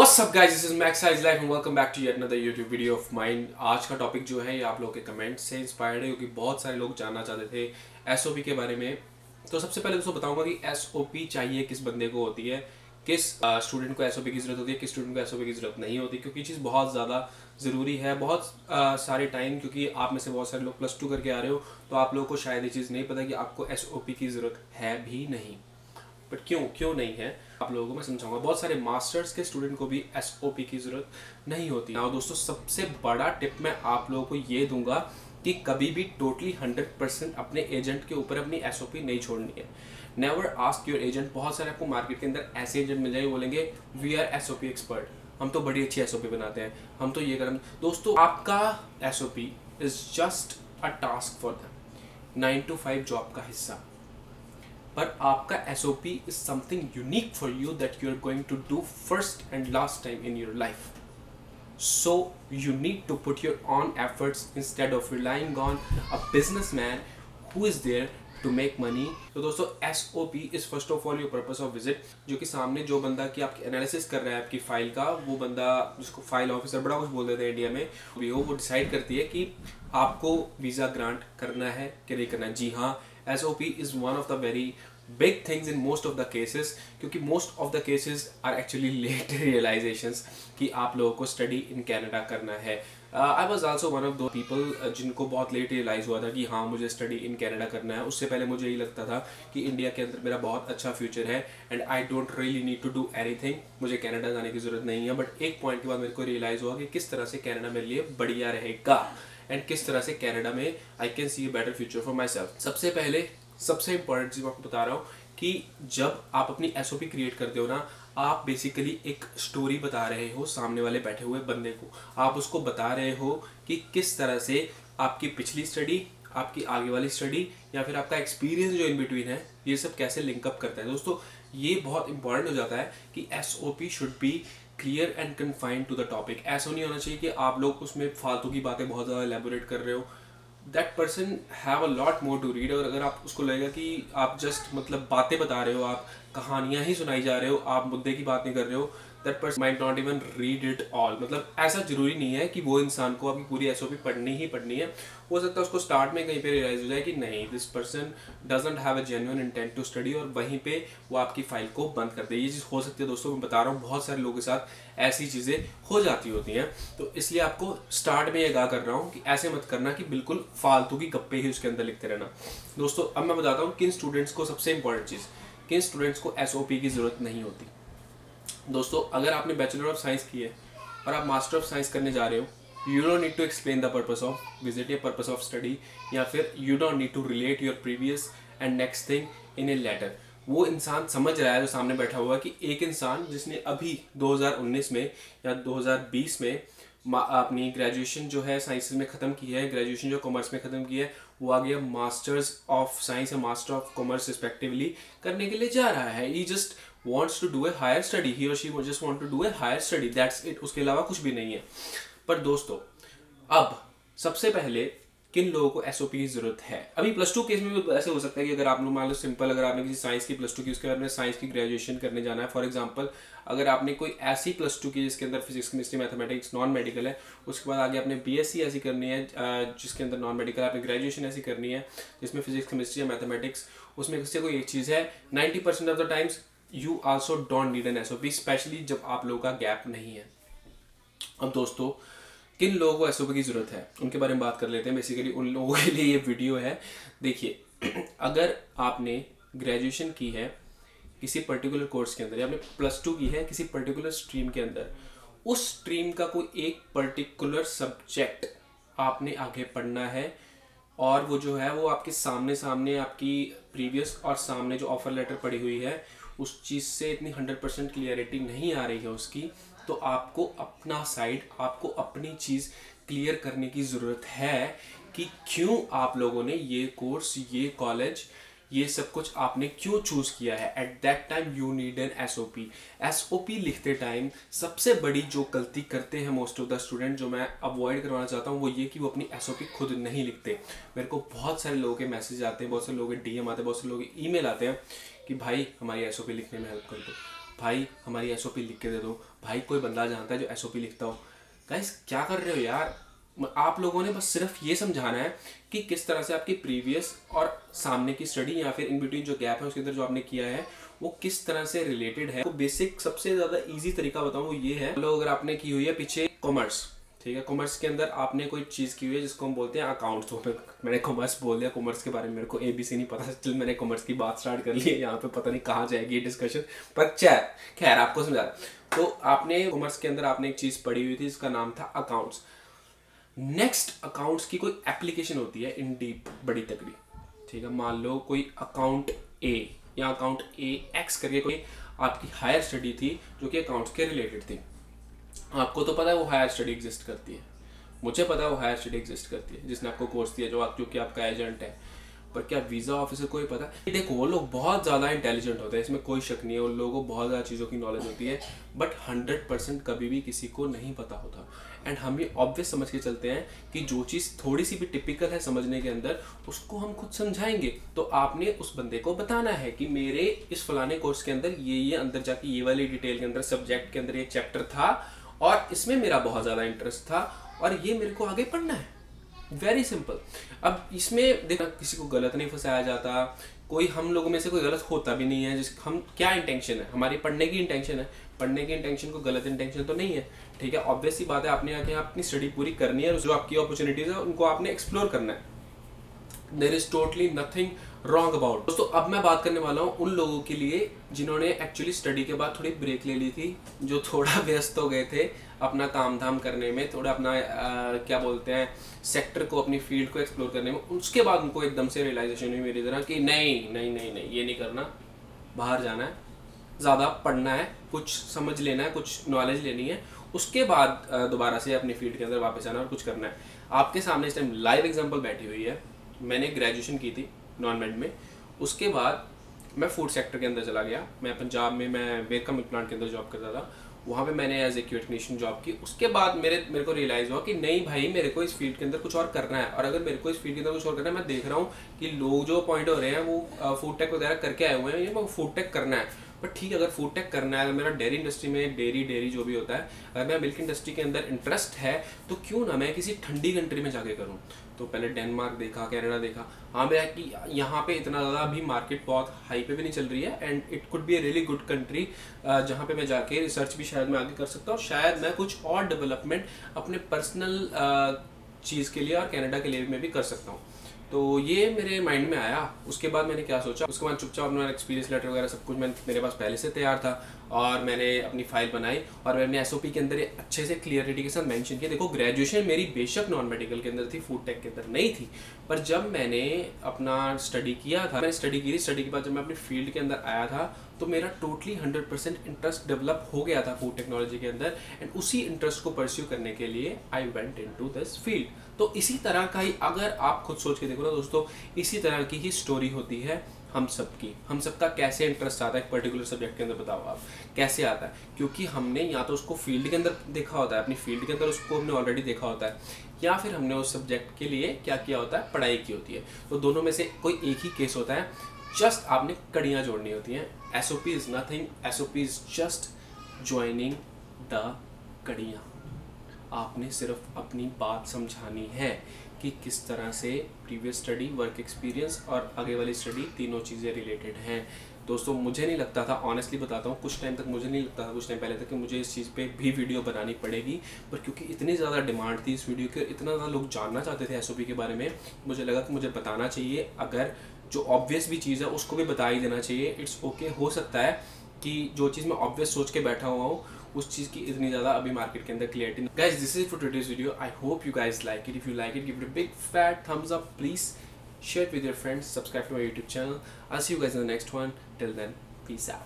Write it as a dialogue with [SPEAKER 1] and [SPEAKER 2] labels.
[SPEAKER 1] What's up guys, this is Max Size Life and welcome back to yet another YouTube video of mine। आज का topic जो है ये आप लोगों के कमेंट से इंस्पायर्ड है क्योंकि बहुत सारे लोग जानना चाहते थे एसओपी के बारे में। तो सबसे पहले दोस्तों बताऊंगा कि एसओपी चाहिए किस बंदे को होती है, किस स्टूडेंट को एसओपी की ज़रूरत होती है, किस स्टूडेंट को एसओपी की ज़रूरत नहीं होती, क्योंकि चीज़ बहुत ज़्यादा ज़रूरी है। बहुत सारे टाइम क्योंकि आप में से बहुत सारे लोग +2 करके आ रहे हो तो आप लोगों को शायद ये चीज़ नहीं पता कि आपको एसओपी की ज़रूरत है भी नहीं। बट क्यों नहीं है आप लोगों को मैं समझाऊंगा। बहुत सारे मास्टर्स के स्टूडेंट को भी एसओपी की ज़रूरत नहीं होती। और दोस्तों सबसे बड़ा टिप मैं आप लोगों को ये दूंगा कि कभी भी टोटली 100% अपने एजेंट के ऊपर अपनी एसओपी नहीं छोड़नी है। Never ask your agent. बहुत सारे आपको मार्केट के अंदर ऐसे एजेंट मिल जाएंगे, बोलेंगे वी आर एसओपी एक्सपर्ट, हम तो बड़ी अच्छी एसओपी बनाते हैं, हम तो ये करें। दोस्तों आपका SOP is just a task for them, 9 to 5 job का हिस्सा। पर आपका SOP is something unique for you that you are going to do first and last time in your life. So you need to put your own efforts instead of relying on a businessman who is there to make money. तो दोस्तों SOP is first of all your purpose of visit, जो कि सामने जो बंदा की आपकी analysis कर रहा है आपकी फाइल का, वो बंदा जिसको फाइल ऑफिसर बड़ा कुछ बोल देते हैं इंडिया में भी हो, वो डिसाइड करती है कि आपको वीज़ा ग्रांट करना है कि नहीं करना है। जी हाँ, SOP is one of the very big things in most of the cases, क्योंकि most of the cases are actually late realizations कि आप लोगों को स्टडी इन कनाडा करना है। I was also one of those people जिनको बहुत late realise हुआ था कि हाँ मुझे स्टडी इन कनाडा करना है। उससे पहले मुझे यही लगता था कि इंडिया के अंदर मेरा बहुत अच्छा फ्यूचर है and I don't really need to do anything, मुझे कनाडा जाने की ज़रूरत नहीं है। बट एक पॉइंट के बाद मेरे को रियलाइज़ हुआ कि किस तरह से कनाडा मेरे लिए बढ़िया रहेगा एंड किस तरह से कनाडा में I can see a better future for my self. सबसे इंपॉर्टेंट चीज़ मैं आपको बता रहा हूँ कि जब आप अपनी एसओपी क्रिएट करते हो ना, आप बेसिकली एक स्टोरी बता रहे हो सामने वाले बैठे हुए बंदे को। आप उसको बता रहे हो कि किस तरह से आपकी पिछली स्टडी, आपकी आगे वाली स्टडी या फिर आपका एक्सपीरियंस जो इन बिटवीन है, ये सब कैसे लिंकअप करता है। दोस्तों ये बहुत इंपॉर्टेंट हो जाता है कि SOP should be clear and confined to the topic. ऐसा नहीं होना चाहिए कि आप लोग उसमें फालतू की बातें बहुत ज़्यादा एलेबोरेट कर रहे हो। That person have a lot more to read. और अगर आप उसको लगेगा कि आप जस्ट मतलब बातें बता रहे हो, आप कहानियाँ ही सुनाई जा रहे हो, आप मुद्दे की बात नहीं कर रहे हो, that person might not even read it all. मतलब ऐसा जरूरी नहीं है कि वो इंसान को आपकी पूरी एसओपी पढ़नी ही पढ़नी है। हो सकता है उसको स्टार्ट में कहीं पे रियलाइज हो जाए कि नहीं, this person doesn't have a genuine intent to study, और वहीं पे वो आपकी फाइल को बंद कर दे। ये चीज़ हो सकती है दोस्तों, मैं बता रहा हूँ बहुत सारे लोगों के साथ ऐसी चीज़ें हो जाती होती हैं। तो इसलिए आपको स्टार्ट में ये आगाह कर रहा हूँ कि ऐसे मत करना कि बिल्कुल फालतू की गप्पे ही उसके अंदर लिखते रहना। दोस्तों अब मैं बताता हूँ किन स्टूडेंट्स को, सबसे इंपॉर्टेंट चीज़, किन स्टूडेंट्स को एसओपी की ज़रूरत नहीं होती। दोस्तों अगर आपने बैचलर ऑफ साइंस की है और आप मास्टर ऑफ साइंस करने जा रहे हो, you don't need to explain the purpose of visit या पर्पस ऑफ स्टडी, या फिर you don't need to relate your previous and next thing in a letter. वो इंसान समझ रहा है जो सामने बैठा हुआ कि एक इंसान जिसने अभी 2019 में या 2020 में अपनी ग्रेजुएशन जो है साइंसेस में ख़त्म की है, ग्रेजुएशन जो कॉमर्स में ख़त्म की है, वो आ गया मास्टर्स ऑफ साइंस या मास्टर ऑफ कॉमर्स रिस्पेक्टिवली करने के लिए जा रहा है। ही just wants to do a higher study, he or she just want to do a higher study, that's it, उसके अलावा कुछ भी नहीं है। पर दोस्तों अब सबसे पहले किन लोगों को एसओपी की जरूरत है। अभी +2 केस में भी ऐसे हो सकता है कि अगर आप लोग मान लो सिंपल, अगर आपने किसी साइंस की +2 की, उसके बाद में साइंस की ग्रेजुएशन करने जाना है। फॉर एग्जांपल अगर आपने कोई ऐसी +2 की जिसके अंदर physics chemistry mathematics non medical है, उसके बाद आगे आपने बीएससी ऐसी करनी है जिसके अंदर नॉन मेडिकल, आपने ग्रेजुएशन ऐसी करनी है जिसमें फिजिक्स केमिस्ट्री या मैथमेटिक्स, उसमें किसी कोई एक चीज़ है, 90% of the times you also don't need an SOP, specially जब आप लोगों का गैप नहीं है। अब दोस्तों किन लोगों को एसओपी की ज़रूरत है उनके बारे में बात कर लेते हैं। बेसिकली उन लोगों के लिए ये वीडियो है। देखिए अगर आपने ग्रेजुएशन की है किसी पर्टिकुलर कोर्स के अंदर, या आपने +2 की है किसी पर्टिकुलर स्ट्रीम के अंदर, उस स्ट्रीम का कोई एक पर्टिकुलर सब्जेक्ट आपने आगे पढ़ना है, और वो जो है वो आपके सामने आपकी प्रीवियस और सामने जो ऑफर लेटर पड़ी हुई है उस चीज़ से इतनी 100% क्लियरिटी नहीं आ रही है उसकी, तो आपको अपना साइड, आपको अपनी चीज़ क्लियर करने की ज़रूरत है कि क्यों आप लोगों ने ये कोर्स, ये कॉलेज, ये सब कुछ आपने क्यों चूज़ किया है। At that time you need an SOP. SOP लिखते टाइम सबसे बड़ी जो गलती करते हैं मोस्ट ऑफ द स्टूडेंट, जो मैं अवॉइड करवाना चाहता हूँ, वो ये कि वो अपनी एसओपी खुद नहीं लिखते। मेरे को बहुत सारे लोगों के मैसेज आते हैं, बहुत सारे लोगों के डीएम आते हैं, बहुत सारे लोगों के ईमेल आते हैं कि भाई हमारी एसओपी लिखने में हेल्प कर दो। भाई हमारी एसओपी लिख के दे दो, भाई कोई बंदा जानता है जो एसओपी लिखता हो। गाइस क्या कर रहे हो यार, आप लोगों ने बस सिर्फ ये समझाना है कि किस तरह से आपकी प्रीवियस और सामने की स्टडी या फिर इन बिटवीन जो गैप है उसके अंदर जो आपने किया है वो किस तरह से रिलेटेड है। तो बेसिक सबसे ज़्यादा इजी तरीका बताऊँ वो ये है, लो अगर आपने की हुई है पीछे कॉमर्स, ठीक है, कॉमर्स के अंदर आपने कोई चीज़ की हुई है जिसको हम बोलते हैं अकाउंट। तो मैंने कॉमर्स बोल दिया, कॉमर्स के बारे में मेरे को ABC नहीं पता, स्टिल मैंने कॉमर्स की बात स्टार्ट कर ली है, यहाँ पे पता नहीं कहाँ जाएगी ये डिस्कशन, पर खैर आपको समझा। तो आपने कॉमर्स के अंदर आपने एक चीज़ पढ़ी हुई थी जिसका नाम था अकाउंट्स। नेक्स्ट अकाउंट्स की कोई एप्लीकेशन होती है इन डीप बड़ी तगड़ी, ठीक है। मान लो कोई अकाउंट A या अकाउंट AX करके कोई आपकी हायर स्टडी थी जो कि अकाउंट्स के रिलेटेड थी। आपको तो पता है वो हायर स्टडी एग्जिस्ट करती है, मुझे पता है वो हायर स्टडी एग्जिस्ट करती है, जिसने आपको कोर्स दिया जो कि आपका एजेंट है। पर क्या वीज़ा ऑफिसर को ही पता है? देखो वो लोग बहुत ज़्यादा इंटेलिजेंट होते हैं, इसमें कोई शक नहीं है, उन लोगों को बहुत ज़्यादा चीज़ों की नॉलेज होती है, बट 100% कभी भी किसी को नहीं पता होता। एंड हम ये ऑब्वियस समझ के चलते हैं कि जो चीज़ थोड़ी सी भी टिपिकल है समझने के अंदर उसको हम खुद समझाएंगे। तो आपने उस बंदे को बताना है कि मेरे इस फलाने कोर्स के अंदर ये अंदर जाके ये वाली डिटेल के अंदर सब्जेक्ट के अंदर ये चैप्टर था और इसमें मेरा बहुत ज़्यादा इंटरेस्ट था और ये मेरे को आगे पढ़ना है। Very simple. अब इसमें देखना किसी को गलत नहीं फंसाया जाता, कोई हम लोगों में से कोई गलत होता भी नहीं है। जिस हम क्या इंटेंशन है, हमारी पढ़ने की इंटेंशन है, पढ़ने की इंटेंशन को गलत इंटेंशन तो नहीं है, ठीक है। ऑब्वियस सी बात है, आपने आके अपनी स्टडी पूरी करनी है और जो आपकी अपॉर्चुनिटीज है उनको आपने एक्सप्लोर करना है। There is totally nothing wrong about. दोस्तों अब मैं बात करने वाला हूँ उन लोगों के लिए जिन्होंने एक्चुअली स्टडी के बाद थोड़ी ब्रेक ले ली थी, जो थोड़ा व्यस्त हो गए थे अपना काम धाम करने में, थोड़ा अपना क्या बोलते हैं सेक्टर को, अपनी फील्ड को एक्सप्लोर करने में। उसके बाद उनको एकदम से रियलाइजेशन हुई मेरी तरह कि नहीं नहीं नहीं नहीं ये नहीं करना, बाहर जाना है, ज़्यादा पढ़ना है, कुछ समझ लेना है, कुछ नॉलेज लेनी है, उसके बाद दोबारा से अपनी फील्ड के अंदर वापस आना और कुछ करना है। आपके सामने इस टाइम लाइव एग्जाम्पल बैठी हुई है। मैंने ग्रेजुएशन की थी नॉन मेड में, उसके बाद मैं फूड सेक्टर के अंदर चला गया। मैं पंजाब में मैं बेरका मिल्क प्लांट के अंदर जॉब करता था, वहाँ पे मैंने एज ए टेक्नीशियन जॉब की। उसके बाद मेरे को रियलाइज़ हुआ कि नहीं भाई मेरे को इस फील्ड के अंदर कुछ और करना है, और अगर मेरे को इस फील्ड के अंदर कुछ और करना है, मैं देख रहा हूँ कि लोग जो पॉइंट हो रहे हैं वो फूड टेक वगैरह करके आए हुए हैं, ये फूड टेक करना है। बट ठीक है, अगर फूड टेक करना है, अगर मेरा डेयरी इंडस्ट्री में डेयरी जो भी होता है, अगर मेरा मिल्क इंडस्ट्री के अंदर इंटरेस्ट है तो क्यों ना मैं किसी ठंडी कंट्री में जाके करूँ। तो पहले डेनमार्क देखा, कनाडा देखा। हाँ मेरा कि यहाँ पे इतना ज़्यादा अभी मार्केट बहुत हाई पे भी नहीं चल रही है, and it could be a really good country जहाँ पे मैं जाके रिसर्च भी शायद मैं आगे कर सकता हूँ, शायद मैं कुछ और डेवलपमेंट अपने पर्सनल चीज़ के लिए और कनाडा के लिए मैं भी कर सकता हूँ। तो ये मेरे माइंड में आया। उसके बाद मैंने क्या सोचा, उसके बाद चुपचाप अपना एक्सपीरियंस लेटर वगैरह सब कुछ मेरे पास पहले से तैयार था, और मैंने अपनी फाइल बनाई और मैंने एसओपी के अंदर अच्छे से क्लियरिटी के साथ मेंशन किया। देखो ग्रेजुएशन मेरी बेशक नॉन मेडिकल के अंदर थी, फूड टेक के अंदर नहीं थी, पर जब मैंने अपना स्टडी किया था, मैंने स्टडी की थी, स्टडी के बाद जब मैं अपनी फील्ड के अंदर आया था तो मेरा टोटली 100% इंटरेस्ट डेवलप हो गया था फूड टेक्नोलॉजी के अंदर, एंड उसी इंटरेस्ट को परस्यू करने के लिए I went into this field. तो इसी तरह का ही अगर आप खुद सोच के देखो ना दोस्तों, इसी तरह की ही स्टोरी होती है हम सबका कैसे इंटरेस्ट आता है एक पर्टिकुलर सब्जेक्ट के अंदर। बताओ आप कैसे आता है, क्योंकि हमने या तो उसको फील्ड के अंदर देखा होता है, अपनी फील्ड के अंदर उसको हमने ऑलरेडी देखा होता है, या फिर हमने उस सब्जेक्ट के लिए क्या किया होता है, पढ़ाई की होती है। तो दोनों में से कोई एक ही केस होता है, जस्ट आपने कड़ियाँ जोड़नी होती हैं। SOP is nothing, SOP is just joining the कड़ियाँ। आपने सिर्फ अपनी बात समझानी है कि किस तरह से प्रीवियस स्टडी, वर्क एक्सपीरियंस और आगे वाली स्टडी तीनों चीज़ें रिलेटेड हैं। दोस्तों मुझे नहीं लगता था, ऑनेस्टली बताता हूँ, कुछ टाइम तक मुझे नहीं लगता था, कुछ टाइम पहले तक कि मुझे इस चीज़ पे भी वीडियो बनानी पड़ेगी, पर क्योंकि इतनी ज़्यादा डिमांड थी इस वीडियो के, इतना ज़्यादा लोग जानना चाहते थे एसओपी के बारे में, मुझे लगा कि मुझे बताना चाहिए। अगर जो ऑब्वियस भी चीज़ है उसको भी बता ही देना चाहिए। इट्स ओके, हो सकता है कि जो चीज़ मैं ऑब्वियस सोच के बैठा हुआ हूँ उस चीज़ की इतनी ज़्यादा अभी मार्केट के अंदर clarity. Guys this is for today's video, I hope you guys like it. If you like it give it a big fat thumbs up, please share it with your friends, subscribe to my YouTube channel. I'll see you guys in the next one. Till then, peace out.